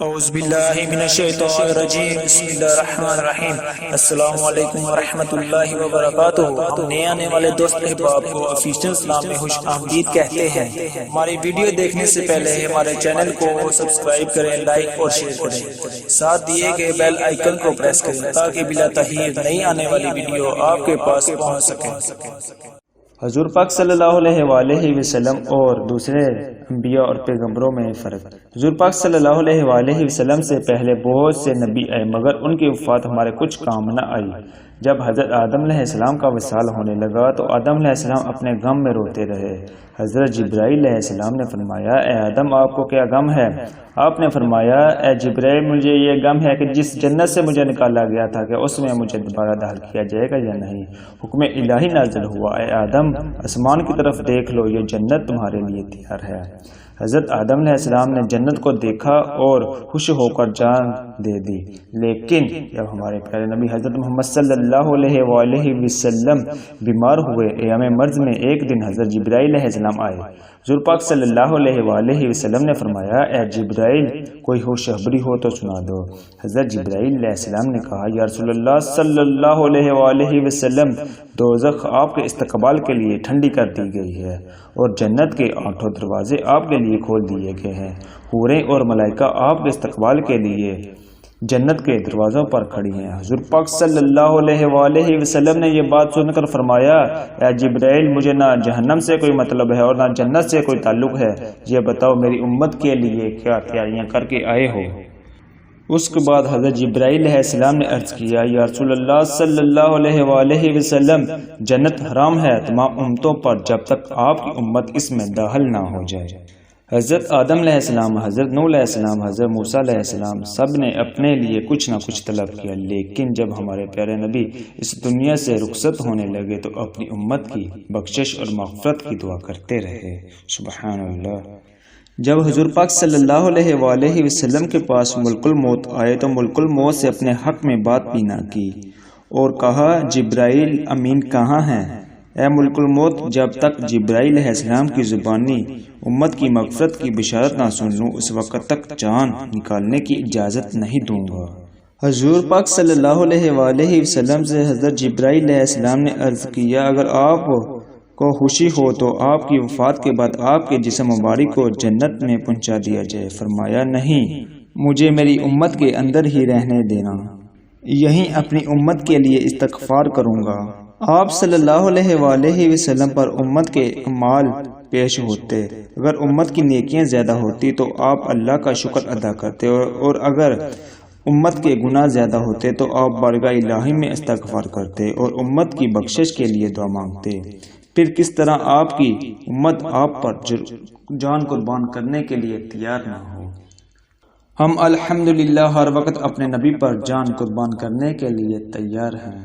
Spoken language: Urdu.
اعوذ باللہ من الشیطان الرجیم بسم اللہ الرحمن الرحیم السلام علیکم ورحمۃ اللہ وبرکاتہ۔ نئے آنے والے دوست احباب کو آفیشیل اسلام میں خوش آمدید کہتے ہیں۔ ہماری ویڈیو دیکھنے سے پہلے ہمارے چینل کو سبسکرائب کریں، لائک اور شیئر کریں، ساتھ دیے گئے بیل آئیکن کو پریس کریں تاکہ بلا تاخیر نئی آنے والی ویڈیو آپ کے پاس پہنچ سکے۔ حضور پاک صلی اللہ علیہ وآلہ وسلم اور دوسرے انبیاء اور پیغمبروں میں فرق۔ حضور پاک صلی اللہ علیہ وآلہ وسلم سے پہلے بہت سے نبی آئے، مگر ان کی وفات ہمارے کچھ کام نہ آئی۔ جب حضرت آدم علیہ السلام کا وصال ہونے لگا تو آدم علیہ السلام اپنے غم میں روتے رہے۔ حضرت جبرائیل علیہ السلام نے فرمایا، اے آدم آپ کو کیا غم ہے؟ آپ نے فرمایا، اے جبرائیل مجھے یہ غم ہے کہ جس جنت سے مجھے نکالا گیا تھا کہ اس میں مجھے دوبارہ داخل کیا جائے گا یا نہیں۔ حکم الہی نازل ہوا، اے آدم آسمان کی طرف دیکھ لو، یہ جنت تمہارے لیے تیار ہے۔ حضرت آدم علیہ السلام نے جنت کو دیکھا اور خوش ہو کر جان دے دی، لیکن جب ہمارے پیارے نبی حضرت محمد صلی اللہ علیہ وآلہ وسلم بیمار ہوئے، ایام مرض میں ایک دن حضرت جبرائیل علیہ السلام آئے۔ حضور پاک صلی اللہ علیہ وآلہ وسلم نے فرمایا، اے جبرائیل کوئی خوشخبری ہو تو سنا دو۔ حضرت جبرائیل علیہ السلام نے کہا، یا رسول اللہ صلی اللہ علیہ وآلہ وسلم دوزخ آپ کے استقبال کے لیے ٹھنڈی کر دی گئی ہے اور جنت کے 8 دروازے آپ کے لیے کھول دیے گئے ہیں۔ حوریں اور ملائکہ آپ کے استقبال کے لیے جنت کے دروازوں پر کھڑی ہیں۔ حضور پاک صلی اللہ علیہ وآلہ وسلم نے یہ بات سن کر فرمایا، اے جبرائیل مجھے نہ جہنم سے کوئی مطلب ہے اور نہ جنت سے کوئی تعلق ہے، یہ بتاؤ میری امت کے لیے کیا تیاریاں کر کے آئے ہو؟ اس کے بعد حضرت جبرائیل علیہ السلام نے عرض کیا، یا رسول اللہ صلی اللہ علیہ وآلہ وسلم جنت حرام ہے تمام امتوں پر جب تک آپ کی امت اس میں داخل نہ ہو جائے۔ حضرت آدم علیہ السلام، حضرت نوح علیہ السلام، حضرت موسیٰ علیہ السلام سب نے اپنے لیے کچھ نہ کچھ طلب کیا، لیکن جب ہمارے پیارے نبی اس دنیا سے رخصت ہونے لگے تو اپنی امت کی بخشش اور مغفرت کی دعا کرتے رہے۔ سبحان اللہ۔ جب حضور پاک صلی اللہ علیہ وآلہ وسلم کے پاس ملک الموت آئے تو ملک الموت سے اپنے حق میں بات بھی نہ کی اور کہا، جبرائیل امین کہاں ہیں؟ اے ملک الموت جب تک جبرائیل علیہ السلام کی زبانی امت کی مغفرت کی بشارت نہ سن لوں اس وقت تک جان نکالنے کی اجازت نہیں دوں گا۔ حضور پاک صلی اللہ علیہ وآلہ وسلم سے حضرت جبرائیل علیہ السلام نے عرض کیا، اگر آپ کو خوشی ہو تو آپ کی وفات کے بعد آپ کے جسم مبارک کو جنت میں پہنچا دیا جائے۔ فرمایا، نہیں، مجھے میری امت کے اندر ہی رہنے دینا، یہیں اپنی امت کے لیے استغفار کروں گا۔ آپ صلی اللہ علیہ وآلہ وسلم پر امت کے اعمال پیش ہوتے، اگر امت کی نیکیاں زیادہ ہوتی تو آپ اللہ کا شکر ادا کرتے اور اگر امت کے گناہ زیادہ ہوتے تو آپ بارگاہ الہی میں استغفار کرتے اور امت کی بخشش کے لیے دعا مانگتے۔ پھر کس طرح آپ کی امت آپ پر جان قربان کرنے کے لیے تیار نہ ہو؟ ہم الحمدللہ ہر وقت اپنے نبی پر جان قربان کرنے کے لیے تیار ہیں۔